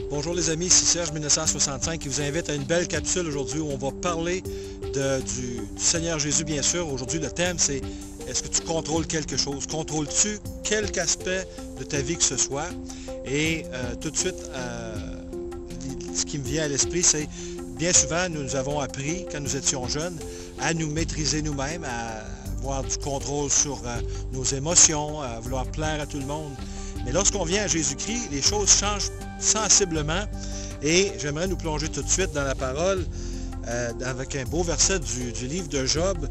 Bonjour les amis, ici Serge 1965 qui vous invite à une belle capsule aujourd'hui où on va parler du Seigneur Jésus bien sûr. Aujourd'hui le thème c'est est-ce que tu contrôles quelque chose? Contrôles-tu quelque aspect de ta vie que ce soit? Et tout de suite, ce qui me vient à l'esprit c'est bien souvent nous avons appris quand nous étions jeunes à nous maîtriser nous-mêmes, à avoir du contrôle sur nos émotions, à vouloir plaire à tout le monde. Mais lorsqu'on vient à Jésus-Christ, les choses changent sensiblement et j'aimerais nous plonger tout de suite dans la parole avec un beau verset du livre de Job,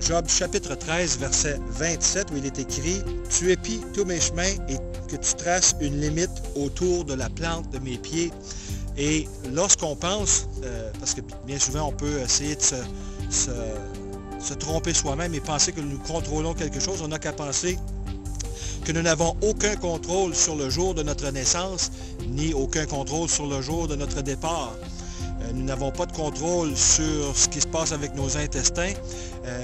Job chapitre 13, verset 27, où il est écrit « Tu épies tous mes chemins et que tu traces une limite autour de la plante de mes pieds. » Et lorsqu'on pense, parce que bien souvent on peut essayer de se tromper soi-même et penser que nous contrôlons quelque chose, on n'a qu'à penser que nous n'avons aucun contrôle sur le jour de notre naissance, ni aucun contrôle sur le jour de notre départ. Nous n'avons pas de contrôle sur ce qui se passe avec nos intestins,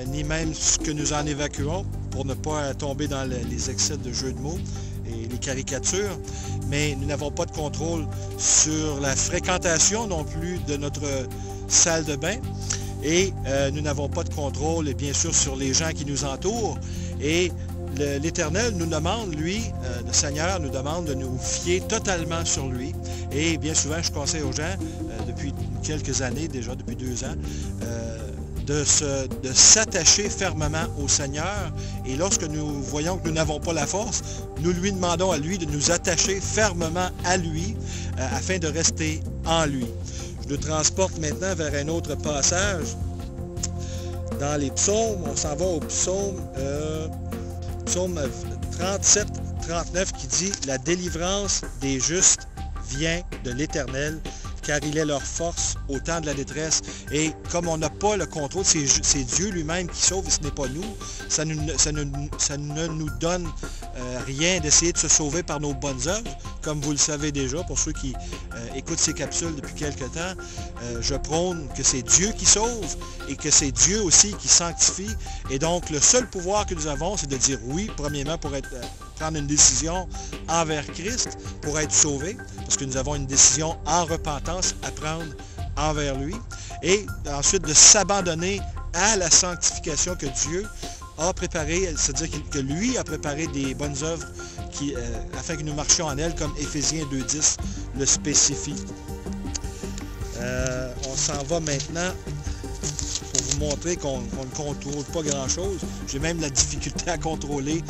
ni même ce que nous en évacuons, pour ne pas tomber dans les excès de jeux de mots et les caricatures. Mais nous n'avons pas de contrôle sur la fréquentation non plus de notre salle de bain. Et nous n'avons pas de contrôle, bien sûr, sur les gens qui nous entourent. Et l'Éternel nous demande, lui, le Seigneur nous demande de nous fier totalement sur lui. Et bien souvent, je conseille aux gens, depuis quelques années déjà, depuis 2 ans, de s'attacher fermement au Seigneur. Et lorsque nous voyons que nous n'avons pas la force, nous lui demandons à lui de nous attacher fermement à lui, afin de rester en lui. Je nous transporte maintenant vers un autre passage dans les psaumes. On s'en va au psaume 37-39 qui dit « La délivrance des justes vient de l'Éternel, car il est leur force au temps de la détresse. » Et comme on n'a pas le contrôle, c'est Dieu lui-même qui sauve et ce n'est pas nous. Ça ne nous donne rien d'essayer de se sauver par nos bonnes œuvres. Comme vous le savez déjà, pour ceux qui écoutent ces capsules depuis quelque temps, je prône que c'est Dieu qui sauve et que c'est Dieu aussi qui sanctifie. Et donc, le seul pouvoir que nous avons, c'est de dire oui, premièrement, pour prendre une décision envers Christ, pour être sauvé, parce que nous avons une décision en repentance à prendre envers lui. Et ensuite, de s'abandonner à la sanctification que Dieu a préparé, c'est-à-dire que lui a préparé des bonnes œuvres afin que nous marchions en elles, comme Éphésiens 2.10 le spécifie. On s'en va maintenant pour vous montrer qu'on ne contrôle pas grand-chose. J'ai même la difficulté à contrôler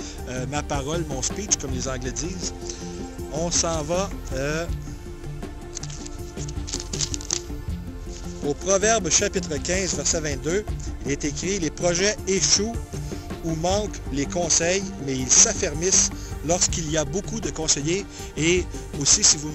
ma parole, mon speech, comme les Anglais disent. On s'en va au Proverbe chapitre 15, verset 22. Il est écrit « Les projets échouent où manquent les conseils, mais ils s'affermissent lorsqu'il y a beaucoup de conseillers. » Et aussi, si vous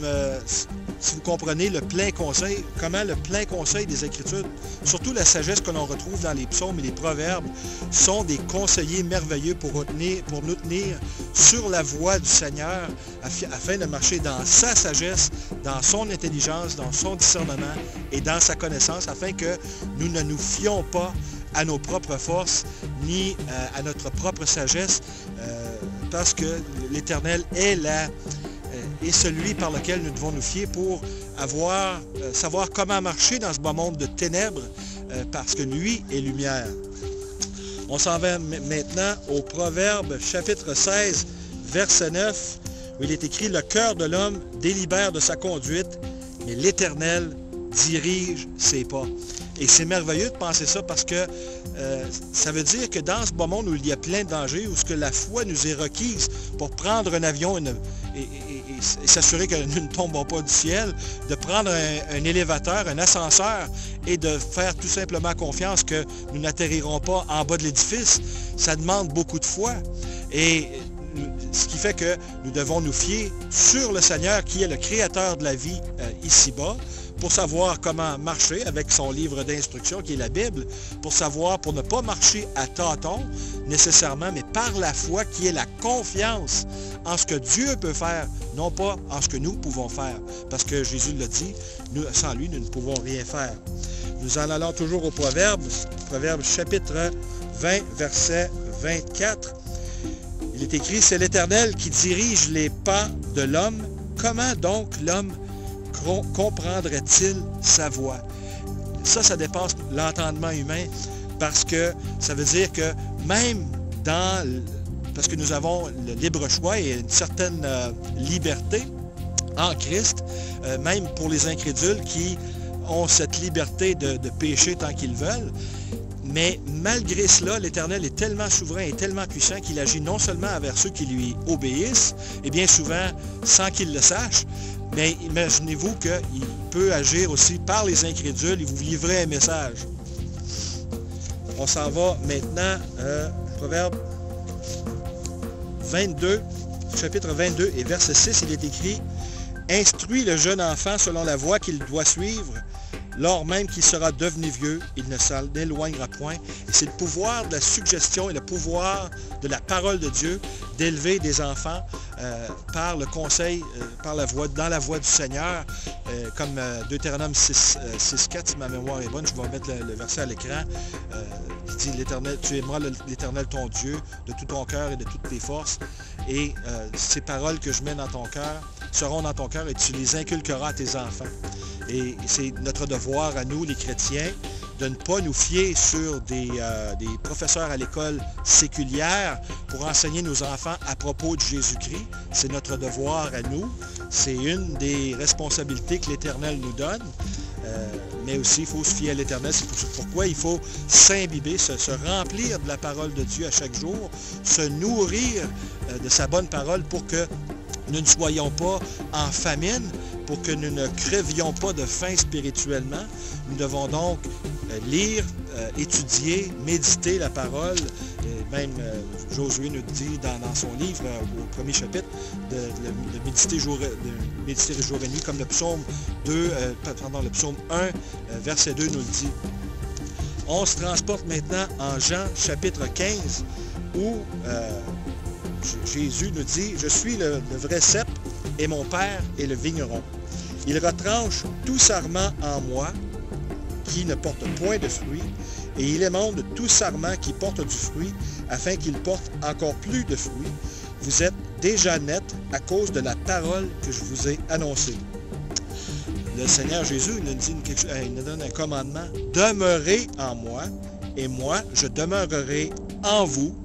comprenez le plein conseil, comment le plein conseil des Écritures, surtout la sagesse que l'on retrouve dans les psaumes et les proverbes, sont des conseillers merveilleux pour nous tenir sur la voie du Seigneur, afin de marcher dans sa sagesse, dans son intelligence, dans son discernement et dans sa connaissance, afin que nous ne nous fions pas à nos propres forces, ni à notre propre sagesse, parce que l'Éternel est celui par lequel nous devons nous fier pour savoir comment marcher dans ce bas monde de ténèbres, parce que lui est lumière. On s'en va maintenant au Proverbe chapitre 16, verset 9, où il est écrit « Le cœur de l'homme délibère de sa conduite, mais l'Éternel dirige ses pas. » Et c'est merveilleux de penser ça parce que ça veut dire que dans ce bas monde où il y a plein de dangers, où ce que la foi nous est requise pour prendre un avion et s'assurer que nous ne tombons pas du ciel, de prendre un élévateur, un ascenseur et de faire tout simplement confiance que nous n'atterrirons pas en bas de l'édifice, ça demande beaucoup de foi. Et ce qui fait que nous devons nous fier sur le Seigneur qui est le créateur de la vie ici-bas, pour savoir comment marcher avec son livre d'instruction qui est la Bible, pour ne pas marcher à tâtons nécessairement, mais par la foi qui est la confiance en ce que Dieu peut faire, non pas en ce que nous pouvons faire. Parce que Jésus l'a dit, sans lui, nous ne pouvons rien faire. Nous en allons toujours au Proverbe chapitre 20, verset 24. Il est écrit, « C'est l'Éternel qui dirige les pas de l'homme comment donc l'homme comprendrait-il sa voix? Ça dépasse l'entendement humain parce que ça veut dire que même parce que nous avons le libre choix et une certaine liberté en Christ, même pour les incrédules qui ont cette liberté de pécher tant qu'ils veulent. Mais malgré cela, l'Éternel est tellement souverain et tellement puissant qu'il agit non seulement envers ceux qui lui obéissent, et bien souvent sans qu'ils le sachent, mais imaginez-vous qu'il peut agir aussi par les incrédules et vous livrer un message. On s'en va maintenant, Proverbe 22, chapitre 22 et verset 6, il est écrit « Instruis le jeune enfant selon la voie qu'il doit suivre, lors même qu'il sera devenu vieux, il ne s'en éloignera point. » Et c'est le pouvoir de la suggestion et le pouvoir de la parole de Dieu d'élever des enfants par le conseil, dans la voie du Seigneur, comme Deutéronome 6.4, si ma mémoire est bonne, je vais mettre le verset à l'écran, qui dit l'Éternel, tu aimeras l'Éternel ton Dieu de tout ton cœur et de toutes tes forces, et ces paroles que je mets dans ton cœur seront dans ton cœur et tu les inculqueras à tes enfants. Et c'est notre devoir à nous, les chrétiens, de ne pas nous fier sur des professeurs à l'école séculière pour enseigner nos enfants à propos de Jésus-Christ. C'est notre devoir à nous. C'est une des responsabilités que l'Éternel nous donne. Mais aussi, il faut se fier à l'Éternel. C'est pourquoi il faut s'imbiber, se remplir de la parole de Dieu à chaque jour, se nourrir de sa bonne parole pour que nous ne soyons pas en famine, pour que nous ne crevions pas de faim spirituellement. Nous devons donc lire, étudier, méditer la parole. Et même Josué nous dit dans son livre, au premier chapitre, de méditer jour et nuit, comme le psaume 1, verset 2 nous le dit. On se transporte maintenant en Jean chapitre 15, où Jésus nous dit « Je suis le vrai cep et mon Père est le vigneron. Il retranche tout sarment en moi qui ne porte point de fruit, et il émonde tout sarment qui porte du fruit, afin qu'il porte encore plus de fruits. Vous êtes déjà net à cause de la parole que je vous ai annoncée. » Le Seigneur Jésus il nous donne un commandement. « Demeurez en moi, et moi, je demeurerai en vous.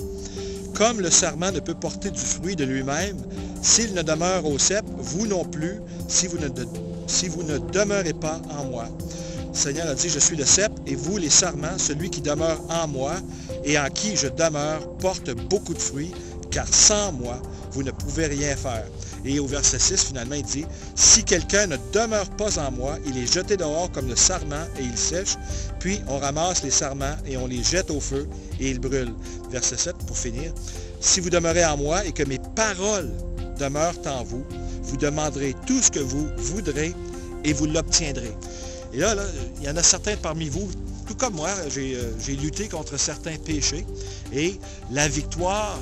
Comme le sarment ne peut porter du fruit de lui-même, s'il ne demeure au cep, vous non plus, si vous ne demeurez pas en moi. » Le Seigneur a dit, « Je suis le cep, et vous les sarments, celui qui demeure en moi, et en qui je demeure, porte beaucoup de fruits, car sans moi, vous ne pouvez rien faire. » Et au verset 6, finalement, il dit, « Si quelqu'un ne demeure pas en moi, il est jeté dehors comme le sarment, et il sèche, puis on ramasse les sarments, et on les jette au feu, et ils brûlent. » Verset 7, pour finir, « Si vous demeurez en moi, et que mes paroles demeurent en vous, vous demanderez tout ce que vous voudrez, et vous l'obtiendrez. » Et là, il y en a certains parmi vous, tout comme moi, j'ai lutté contre certains péchés. Et la victoire,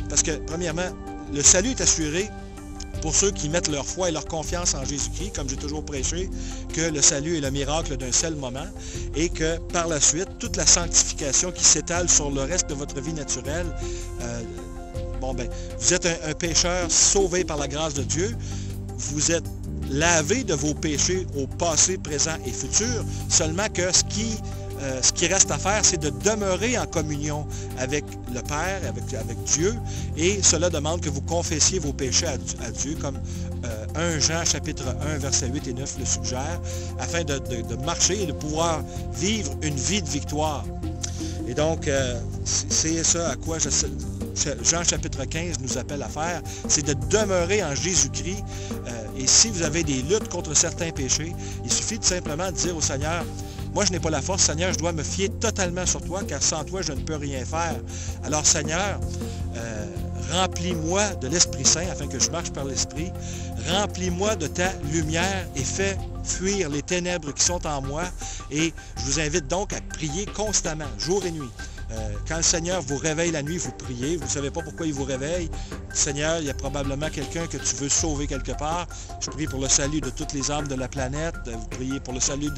parce que premièrement, le salut est assuré pour ceux qui mettent leur foi et leur confiance en Jésus-Christ, comme j'ai toujours prêché, que le salut est le miracle d'un seul moment et que par la suite, toute la sanctification qui s'étale sur le reste de votre vie naturelle, vous êtes un pécheur sauvé par la grâce de Dieu, vous êtes lavé de vos péchés au passé, présent et futur, seulement que ce qui reste à faire, c'est de demeurer en communion avec le Père, avec Dieu, et cela demande que vous confessiez vos péchés à Dieu, comme 1 Jean chapitre 1, versets 8 et 9 le suggère, afin de marcher et de pouvoir vivre une vie de victoire. Et donc, c'est ça à quoi Jean chapitre 15 nous appelle à faire, c'est de demeurer en Jésus-Christ. Et si vous avez des luttes contre certains péchés, il suffit de simplement dire au Seigneur, moi je n'ai pas la force, Seigneur, je dois me fier totalement sur toi, car sans toi je ne peux rien faire. Alors Seigneur, remplis-moi de l'Esprit Saint afin que je marche par l'Esprit. Remplis-moi de ta lumière et fais fuir les ténèbres qui sont en moi. Et je vous invite donc à prier constamment, jour et nuit. Quand le Seigneur vous réveille la nuit, vous priez. Vous ne savez pas pourquoi il vous réveille. Seigneur, il y a probablement quelqu'un que tu veux sauver quelque part. Je prie pour le salut de toutes les âmes de la planète. Vous priez pour le salut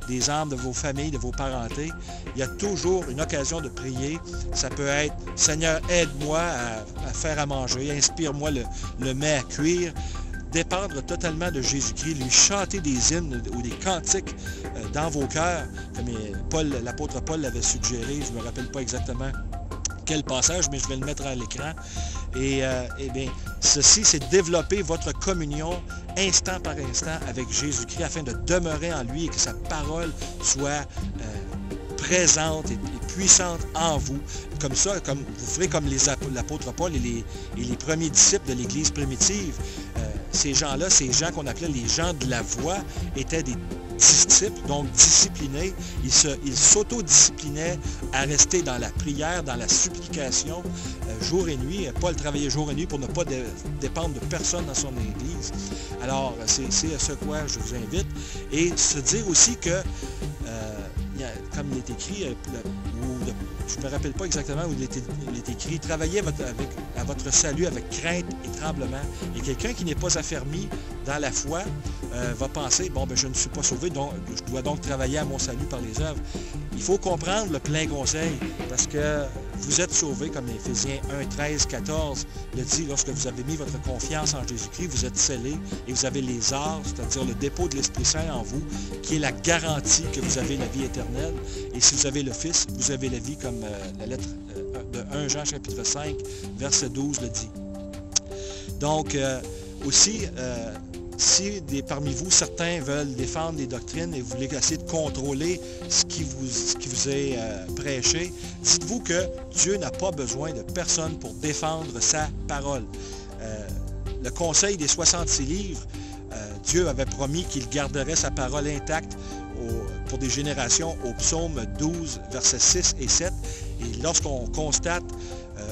des âmes de vos familles, de vos parentés. Il y a toujours une occasion de prier. Ça peut être, Seigneur, aide-moi à faire à manger. Inspire-moi le mets à cuire. dépendre totalement de Jésus-Christ, lui chanter des hymnes ou des cantiques dans vos cœurs, comme l'apôtre Paul l'avait suggéré, je ne me rappelle pas exactement quel passage, mais je vais le mettre à l'écran. Et bien, ceci, c'est développer votre communion instant par instant avec Jésus-Christ afin de demeurer en lui et que sa parole soit présente et puissante en vous. Comme ça, comme vous ferez comme l'apôtre Paul et les premiers disciples de l'Église primitive. Ces gens-là, ces gens qu'on appelait les gens de la foi, étaient des disciples, donc disciplinés. Ils s'autodisciplinaient à rester dans la prière, dans la supplication, jour et nuit. Paul travaillait jour et nuit pour ne pas dépendre de personne dans son Église. Alors, c'est à ce quoi je vous invite. Et se dire aussi que, comme il est écrit, je ne me rappelle pas exactement où il est écrit, travaillez à votre salut avec crainte et tremblement. Et quelqu'un qui n'est pas affermi dans la foi va penser, bon, ben, je ne suis pas sauvé, donc je dois donc travailler à mon salut par les œuvres. Il faut comprendre le plein conseil, parce que vous êtes sauvés, comme Éphésiens 1, 13, 14 le dit, lorsque vous avez mis votre confiance en Jésus-Christ, vous êtes scellés et vous avez les arts, c'est-à-dire le dépôt de l'Esprit Saint en vous, qui est la garantie que vous avez la vie éternelle. Et si vous avez le Fils, vous avez la vie, comme la lettre de 1 Jean chapitre 5, verset 12 le dit. Donc, aussi, si parmi vous, certains veulent défendre des doctrines et vous voulez essayer de contrôler ce qui vous est prêché, dites-vous que Dieu n'a pas besoin de personne pour défendre sa parole. Le conseil des 66 livres, Dieu avait promis qu'il garderait sa parole intacte pour des générations au psaume 12, versets 6 et 7. Et lorsqu'on constate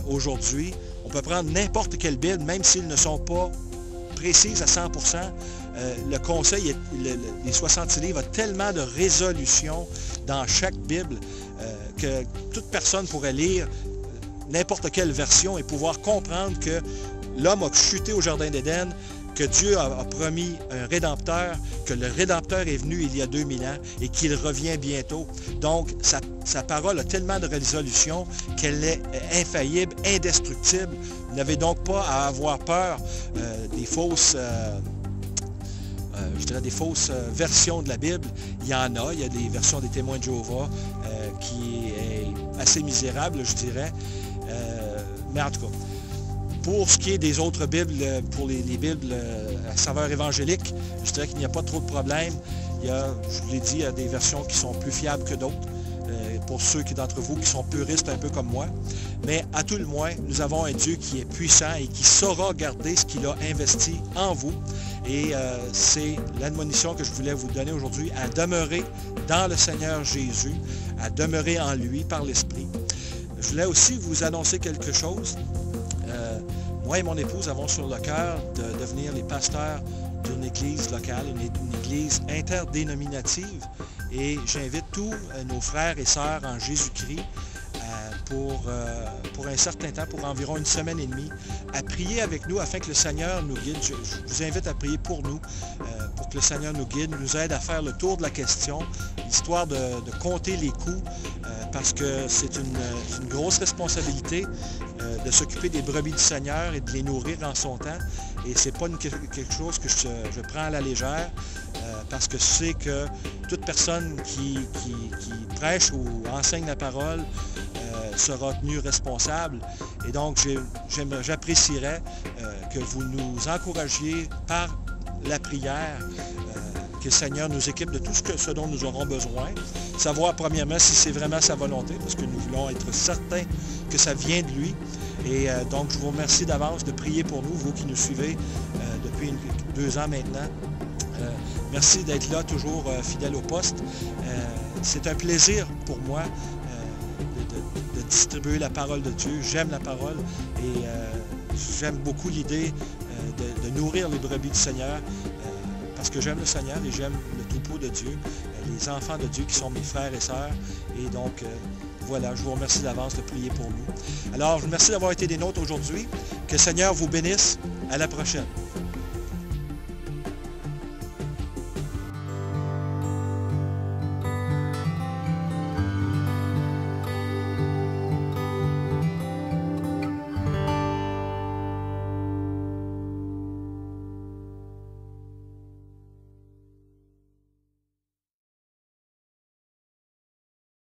aujourd'hui, on peut prendre n'importe quelle Bible, même s'ils ne sont pas précises à 100%, le conseil, les 66 livres, a tellement de résolutions dans chaque Bible que toute personne pourrait lire n'importe quelle version et pouvoir comprendre que l'homme a chuté au Jardin d'Éden, que Dieu a promis un Rédempteur, que le Rédempteur est venu il y a 2000 ans et qu'il revient bientôt. Donc, sa parole a tellement de résolutions qu'elle est infaillible, indestructible. Vous n'avez donc pas à avoir peur des fausses... des fausses versions de la Bible. Il y a des versions des témoins de Jéhovah qui est assez misérable, je dirais. Mais en tout cas, pour ce qui est des autres Bibles, pour les Bibles à saveur évangélique, je dirais qu'il n'y a pas trop de problèmes. Je vous l'ai dit, il y a des versions qui sont plus fiables que d'autres, pour ceux d'entre vous qui sont puristes un peu comme moi. Mais à tout le moins, nous avons un Dieu qui est puissant et qui saura garder ce qu'il a investi en vous. Et c'est l'admonition que je voulais vous donner aujourd'hui, à demeurer dans le Seigneur Jésus, à demeurer en lui par l'Esprit. Je voulais aussi vous annoncer quelque chose. Moi et mon épouse avons sur le cœur de devenir les pasteurs d'une église locale, une église interdénominative. Et j'invite tous nos frères et sœurs en Jésus-Christ pour un certain temps, pour environ une semaine et demie, à prier avec nous afin que le Seigneur nous guide. Je vous invite à prier pour nous, pour que le Seigneur nous guide, nous aide à faire le tour de la question, histoire de compter les coups, parce que c'est une grosse responsabilité de s'occuper des brebis du Seigneur et de les nourrir en son temps. Et ce n'est pas quelque chose que je prends à la légère, parce que je sais que toute personne qui prêche ou enseigne la parole sera tenue responsable. Et donc, j'apprécierais que vous nous encouragiez par la prière, que le Seigneur nous équipe de tout ce dont nous aurons besoin. Savoir premièrement si c'est vraiment sa volonté, parce que nous voulons être certains que ça vient de lui. Et donc, je vous remercie d'avance de prier pour nous, vous qui nous suivez depuis 2 ans maintenant. Merci d'être là, toujours fidèle au poste. C'est un plaisir pour moi de distribuer la parole de Dieu. J'aime la parole et j'aime beaucoup l'idée de nourrir les brebis du Seigneur parce que j'aime le Seigneur et j'aime le troupeau de Dieu, les enfants de Dieu qui sont mes frères et sœurs. Et donc, voilà, je vous remercie d'avance de prier pour nous. Alors, je vous remercie d'avoir été des nôtres aujourd'hui. Que le Seigneur vous bénisse. À la prochaine.